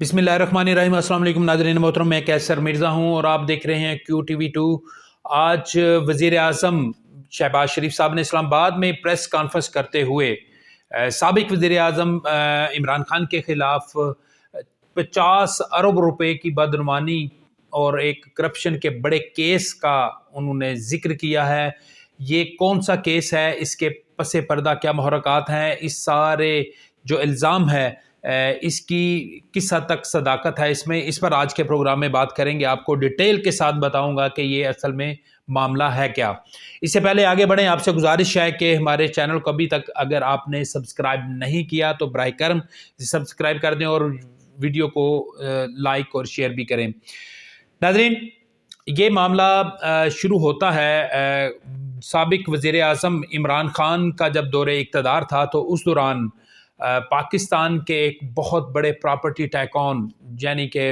बिस्मिल्लाहिर्रहमानिर्रहीम। अस्सलाम वालेकुम नाज़रीन मोहतरम, मैं कैसर मिर्ज़ा हूँ और आप देख रहे हैं QTV2। आज वज़ीर आज़म शहबाज शरीफ साहब ने इस्लामाबाद में प्रेस कॉन्फ्रेंस करते हुए साबिक़ वज़ीर आज़म इमरान खान के ख़िलाफ़ 50 अरब रुपए की बदनुमानी और एक करप्शन के बड़े केस का उन्होंने ज़िक्र किया है। ये कौन सा केस है, इसके पसे पर्दा क्या मुहर्रकात हैं, इस सारे जो इल्ज़ाम है इसकी किस हद तक सदाकत है, इस पर आज के प्रोग्राम में बात करेंगे। आपको डिटेल के साथ बताऊंगा कि ये असल में मामला है क्या। इससे पहले आगे बढ़ें, आपसे गुजारिश है कि हमारे चैनल को अभी तक अगर आपने सब्सक्राइब नहीं किया तो बराए करम सब्सक्राइब कर दें और वीडियो को लाइक और शेयर भी करें। नाज़रीन, ये मामला शुरू होता है साबिक़ वज़ीर आज़म इमरान खान का जब दौरे इक़्तिदार था, तो उस दौरान पाकिस्तान के एक बहुत बड़े प्रॉपर्टी टैकॉन यानी कि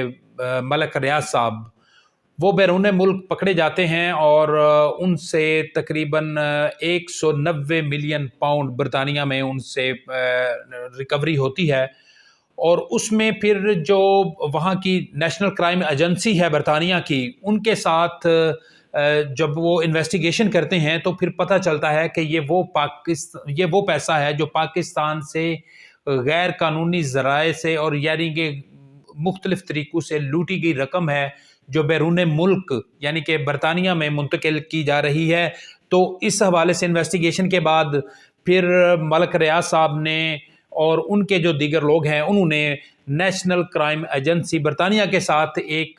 मलक रियाज साहब, वो बैरून मुल्क पकड़े जाते हैं और उनसे तकरीबन 190 मिलियन पाउंड बरतानिया में उनसे रिकवरी होती है। और उसमें फिर जो वहाँ की नेशनल क्राइम एजेंसी है बरतानिया की, उनके साथ जब वो इन्वेस्टिगेशन करते हैं तो फिर पता चलता है कि ये वो पैसा है जो पाकिस्तान से गैर कानूनी ज़राए से और यानी कि मुख्तलिफ तरीक़ों से लूटी गई रकम है जो बैरून मुल्क यानी कि बरतानिया में मुंतकिल की जा रही है। तो इस हवाले से इन्वेस्टिगेशन के बाद फिर मलक रियाज साहब ने और उनके जो दीगर लोग हैं, उन्होंने नेशनल क्राइम एजेंसी बरतानिया के साथ एक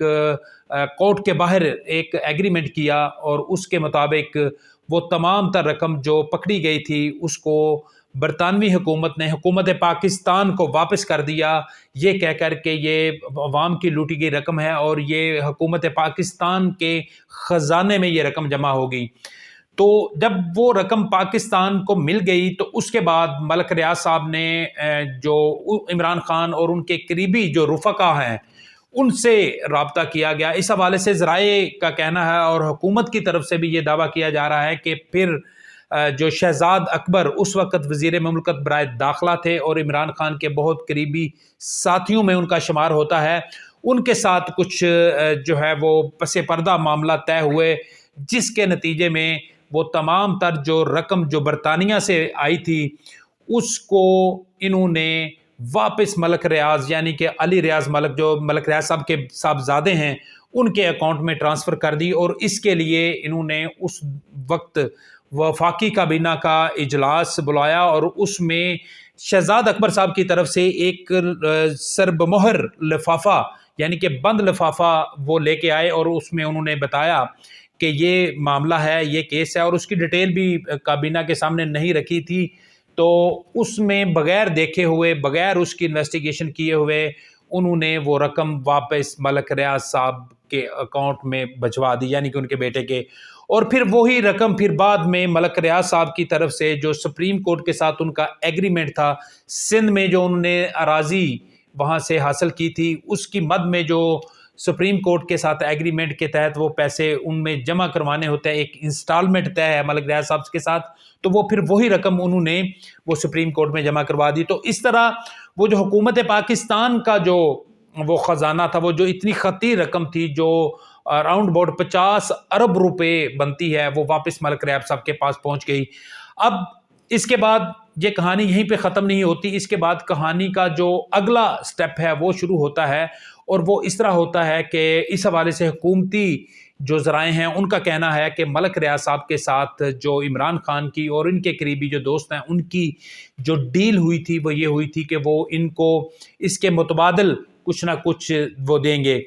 कोर्ट के बाहर एक एग्रीमेंट किया और उसके मुताबिक वो तमाम तर रकम जो पकड़ी गई थी उसको बरतानवी हुकूमत ने हुकूमत पाकिस्तान को वापस कर दिया, ये कह कर के ये अवाम की लूटी गई रकम है और ये हुकूमत पाकिस्तान के ख़जाने में ये रकम जमा होगी। तो जब वो रकम पाकिस्तान को मिल गई तो उसके बाद मलक रियाज साहब ने जो इमरान खान और उनके करीबी जो रुफ़का हैं उनसे रब्ता किया गया। इस हवाले से ज़राए का कहना है और हुकूमत की तरफ से भी ये दावा किया जा रहा है कि फिर जो शहजाद अकबर उस वक़्त वज़ीर ममलकत बराए दाखिला थे और इमरान खान के बहुत करीबी साथियों में उनका शुमार होता है, उनके साथ कुछ जो है वो पसे पर्दा मामला तय हुए, जिसके नतीजे में वो तमाम तर जो रकम जो बरतानिया से आई थी उसको इन्होंने वापस मलक रियाज यानी कि अली रियाज मलक, जो मलक रियाज साहब के साहबजादे हैं, उनके अकाउंट में ट्रांसफ़र कर दी। और इसके लिए इन्होंने उस वक्त वफाकी काबीना का इजलास बुलाया और उसमें शहजाद अकबर साहब की तरफ से एक सरबमोहर लिफाफा यानी कि बंद लिफाफा वो लेके आए और उसमें उन्होंने बताया कि ये मामला है, ये केस है, और उसकी डिटेल भी काबीना के सामने नहीं रखी थी। तो उसमें बग़ैर देखे हुए, बग़ैर उसकी इन्वेस्टिगेशन किए हुए उन्होंने वो रकम वापस मलक रियाज साहब के अकाउंट में भिजवा दी यानी कि उनके बेटे के। और फिर वही रकम फिर बाद में मलक रियाज साहब की तरफ से जो सुप्रीम कोर्ट के साथ उनका एग्रीमेंट था, सिंध में जो उन्होंने अराजी वहाँ से हासिल की थी, उसकी मद में जो सुप्रीम कोर्ट के साथ एग्रीमेंट के तहत वो पैसे उनमें जमा करवाने होते हैं, एक इंस्टॉलमेंट तय है मलक रियाज साहब के साथ, तो वो फिर वही रकम उन्होंने वो सुप्रीम कोर्ट में जमा करवा दी। तो इस तरह वो जो हुकूमत पाकिस्तान का जो वो ख़जाना था, वो जो इतनी खती रकम थी जो अराउंड अबाउट 50 अरब रुपए बनती है, वो वापस मलक रियाज साहब के पास पहुंच गई। अब इसके बाद ये कहानी यहीं पे ख़त्म नहीं होती, इसके बाद कहानी का जो अगला स्टेप है वो शुरू होता है और वो इस तरह होता है कि इस हवाले से हुकूमती जो ज़राए हैं उनका कहना है कि मलक रियाज साहब के साथ जो इमरान खान की और इनके करीबी जो दोस्त हैं उनकी जो डील हुई थी वो ये हुई थी कि वो इनको इसके मुतबादल कुछ ना कुछ वो देंगे।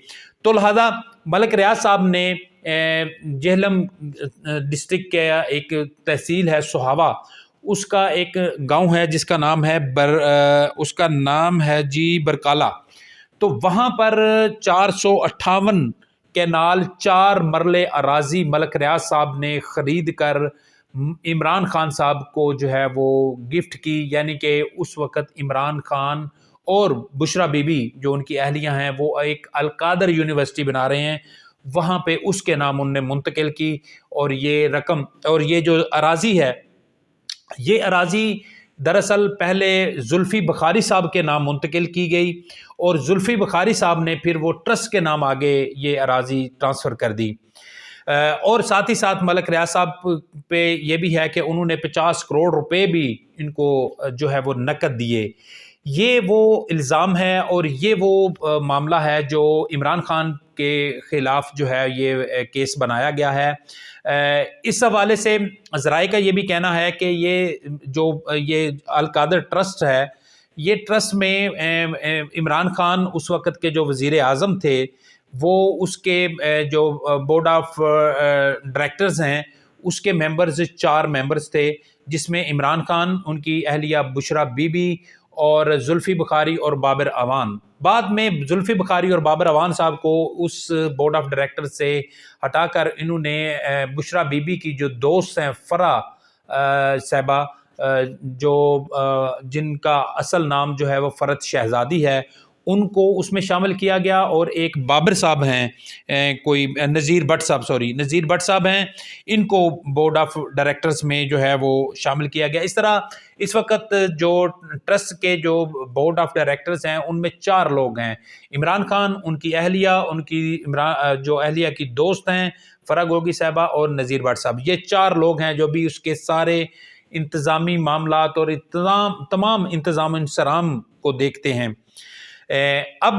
तो लिहाजा मलक रियाज साहब ने जेहलम डिस्ट्रिक्ट के एक तहसील है सुहावा, उसका एक गांव है जिसका नाम है उसका नाम है जी बरकाला। तो वहाँ पर 458 केनाल 4 मरले अराजी मलक रियाज साहब ने ख़रीद कर इमरान खान साहब को जो है वो गिफ्ट की, यानी कि उस वक़्त इमरान खान और बुशरा बीबी जो उनकी अहलियाँ हैं वो एक अलकादर यूनिवर्सिटी बना रहे हैं, वहाँ पे उसके नाम उनने मुंतकिल की। और ये रकम और ये जो अराजी है, ये अराजी دراصل پہلے زلفی بخاری صاحب کے نام منتقل کی گئی اور زلفی بخاری صاحب نے پھر وہ ٹرسٹ کے نام آگے یہ اراضی ٹرانسفر کر دی۔ اور ساتھ ہی ساتھ ملک ریاض صاحب پہ یہ بھی ہے کہ انہوں نے 50 کروڑ روپے بھی ان کو جو ہے وہ نقد دیے۔ یہ وہ الزام ہے اور یہ وہ معاملہ ہے جو عمران خان کے خلاف جو ہے یہ کیس بنایا گیا ہے۔ اس حوالے سے ذرائع کا یہ بھی کہنا ہے کہ یہ القادر ٹرسٹ ہے، یہ ٹرسٹ میں عمران خان اس وقت کے جو وزیر اعظم تھے وہ اس کے جو بورڈ آف ڈائریکٹرز ہیں اس کے ممبرز 4 ممبرز تھے، جس میں عمران خان، ان کی اہلیہ بشرا بی بی اور زلفی بخاری اور بابر اعوان۔ بعد میں زلفی بخاری اور بابر اعوان صاحب کو اس بورڈ آف ڈائریکٹر سے ہٹا کر انہوں نے بشرا بی بی کی جو دوست ہیں فرح صاحبہ، جن کا اصل نام جو ہے وہ فرت شہزادی ہے، ان کو اس میں شامل کیا گیا، اور ایک بابر صاحب ہیں، کوئی نذیر بٹ صاحب ہیں، ان کو بورڈ آف ڈائریکٹرز میں جو ہے وہ شامل کیا گیا۔ اس طرح اس وقت جو ٹرسٹ کے جو بورڈ آف ڈائریکٹرز ہیں ان میں 4 لوگ ہیں: عمران خان، ان کی اہلیہ، ان کی جو اہلیہ کی دوست ہیں فرح گوگی صاحبہ، اور نذیر بٹ صاحب۔ یہ 4 لوگ ہیں جو بھی اس کے سارے انتظامی معاملات اور تمام انتظام انصرام کو دیکھتے ہیں۔ اب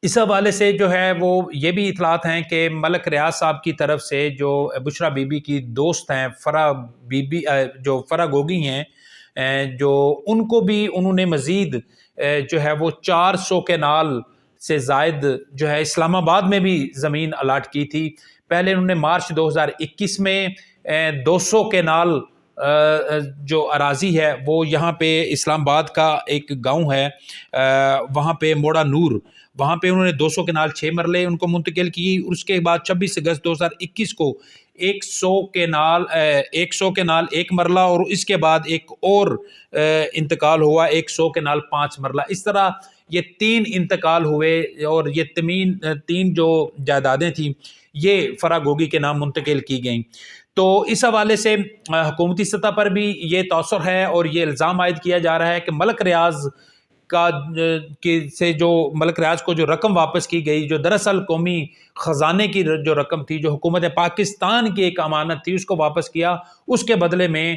اس حوالے سے جو ہے وہ یہ بھی اطلاعات ہیں کہ ملک ریاض صاحب کی طرف سے جو بشرا بی بی کی دوست ہیں فرح بی بی، جو فرح گوگی ہیں، جو ان کو بھی انہوں نے مزید جو ہے وہ 400 کنال سے زائد جو ہے اسلام آباد میں بھی زمین الاٹ کی تھی۔ پہلے انہوں نے مارچ 2021 میں 200 کنال جو اراضی ہے وہ یہاں پہ اسلام آباد کا ایک گاؤں ہے، وہاں پہ موڑا نور، وہاں پہ انہوں نے 200 کنال 6 مرلے ان کو منتقل کی۔ اس کے بعد 26 اگست 2021 کو 100 کنال 1 مرلہ، اور اس کے بعد ایک اور انتقال ہوا 100 کنال 5 مرلہ۔ اس طرح یہ 3 انتقال ہوئے، اور یہ 3 جو جائیدادیں تھیں یہ فرح گوگی کے نام منتقل کی گئیں۔ تو اس حوالے سے حکومتی سطح پر بھی یہ تاثر ہے، اور یہ الزام عائد کیا جا رہا ہے کہ ملک ریاض جو ملک ریاض کو جو رقم واپس کی گئی، جو دراصل قومی خزانے کی جو رقم تھی، جو حکومت پاکستان کی ایک امانت تھی، اس کو واپس کیا۔ اس کے بدلے میں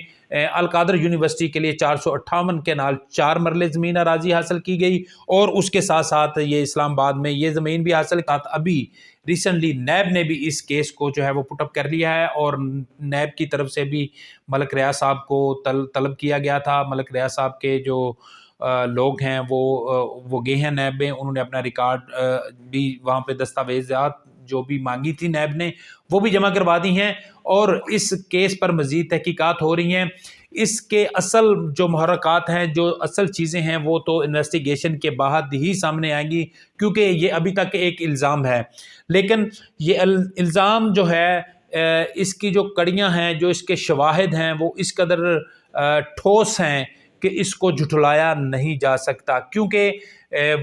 القادر یونیورسٹی کے لیے 458 کنال 4 مرلے زمین اراضی حاصل کی گئی، اور اس کے ساتھ ساتھ یہ اسلام آباد میں یہ زمین بھی حاصل کی۔ ابھی ریسنٹلی نیب نے بھی اس کیس کو جو ہے وہ پٹ اپ کر لیا ہے، اور نیب کی طرف سے بھی ملک ریاض صاحب کو طلب کیا گیا تھا۔ ملک ریاض صاحب کے جو لوگ ہیں وہ گئے ہیں نیب میں، انہوں نے اپنا ریکارڈ بھی وہاں پہ دستاویزات جو بھی مانگی تھی نیب نے وہ بھی جمع کروا دی ہیں، اور اس کیس پر مزید تحقیقات ہو رہی ہیں۔ اس کے اصل جو محرکات ہیں، جو اصل چیزیں ہیں، وہ تو انویسٹیگیشن کے بعد ہی سامنے آئیں گی، کیونکہ یہ ابھی تک ایک الزام ہے۔ لیکن یہ الزام جو ہے، اس کی جو کڑیاں ہیں، جو اس کے شواہد ہیں، وہ اس قدر ٹھوس ہیں کہ اس کو جھٹلایا نہیں جا سکتا، کیونکہ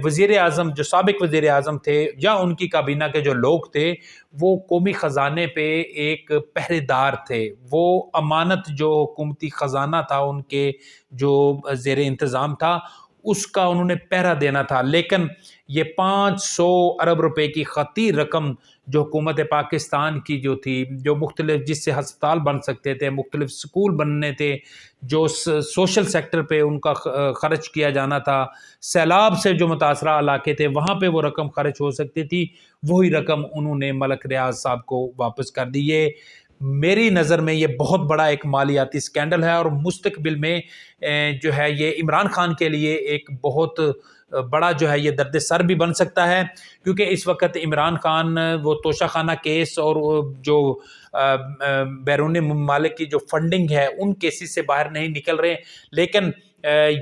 وزیر اعظم، جو سابق وزیر اعظم تھے یا ان کی کابینہ کے جو لوگ تھے، وہ قومی خزانے پہ ایک پہرے دار تھے۔ وہ امانت جو حکومتی خزانہ تھا، ان کے جو زیر انتظام تھا، اس کا انہوں نے پہرا دینا تھا۔ لیکن یہ 500 ارب روپے کی خطیر رقم جو حکومت پاکستان کی جو تھی، جو مختلف، جس سے ہسپتال بن سکتے تھے، مختلف سکول بننے تھے، جو سوشل سیکٹر پہ ان کا خرچ کیا جانا تھا، سیلاب سے جو متاثرہ علاقے تھے وہاں پہ وہ رقم خرچ ہو سکتی تھی، وہی رقم انہوں نے ملک ریاض صاحب کو واپس کر دی۔ یہ میری نظر میں یہ بہت بڑا ایک مالیاتی سکینڈل ہے، اور مستقبل میں جو ہے یہ عمران خان کے لیے ایک بہت بڑا جو ہے یہ درد سر بھی بن سکتا ہے، کیونکہ اس وقت عمران خان وہ توشہ خانہ کیس اور جو بیرون ممالک کی جو فنڈنگ ہے ان کیسز سے باہر نہیں نکل رہے، لیکن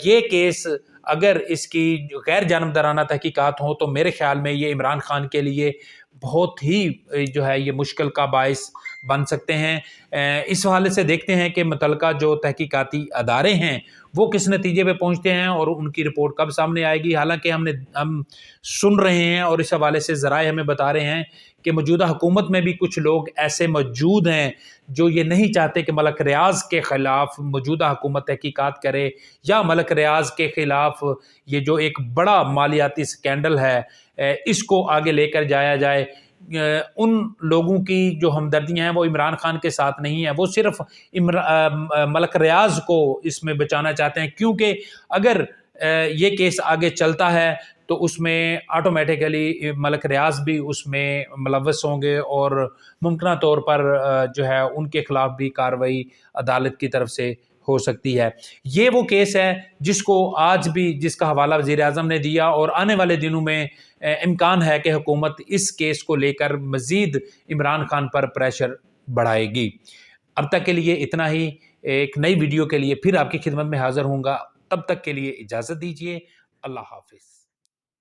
یہ کیس اگر اس کی غیر جانبدارانہ تحقیقات ہوں تو میرے خیال میں یہ عمران خان کے لیے बहुत ही जो है ये मुश्किल का बायस बन सकते हैं। इस हवाले से देखते हैं कि मुतल्लिका जो तहकीकाती अदारे हैं वो किस नतीजे पे पहुंचते हैं और उनकी रिपोर्ट कब सामने आएगी। हालांकि हम सुन रहे हैं और इस हवाले से ज़राए हमें बता रहे हैं कि मौजूदा हुकूमत में भी कुछ लोग ऐसे मौजूद हैं जो ये नहीं चाहते कि मलक रियाज़ के ख़िलाफ़ मौजूदा हुकूमत तहकीकात करे, या मलक रियाज़ के ख़िलाफ़ ये जो एक बड़ा मालियाती स्कैंडल है इसको आगे लेकर जाया जाए। उन लोगों की जो हमदर्दियाँ हैं वो इमरान खान के साथ नहीं है, वो सिर्फ मलक रियाज़ को इसमें बचाना चाहते हैं, क्योंकि अगर ये केस आगे चलता है तो उसमें ऑटोमेटिकली मलक रियाज़ भी उसमें मुलव्वस होंगे और मुमकिन तौर पर जो है उनके खिलाफ भी कार्रवाई अदालत की तरफ से हो सकती है। ये वो केस है जिसको आज भी जिसका हवाला वज़ीर-ए-आज़म ने दिया, और आने वाले दिनों में इम्कान है कि हुकूमत इस केस को लेकर मज़ीद इमरान खान पर प्रेशर बढ़ाएगी। अब तक के लिए इतना ही। एक नई वीडियो के लिए फिर आपकी खिदमत में हाज़िर होऊंगा। तब तक के लिए इजाज़त दीजिए। अल्लाह हाफ़िज़।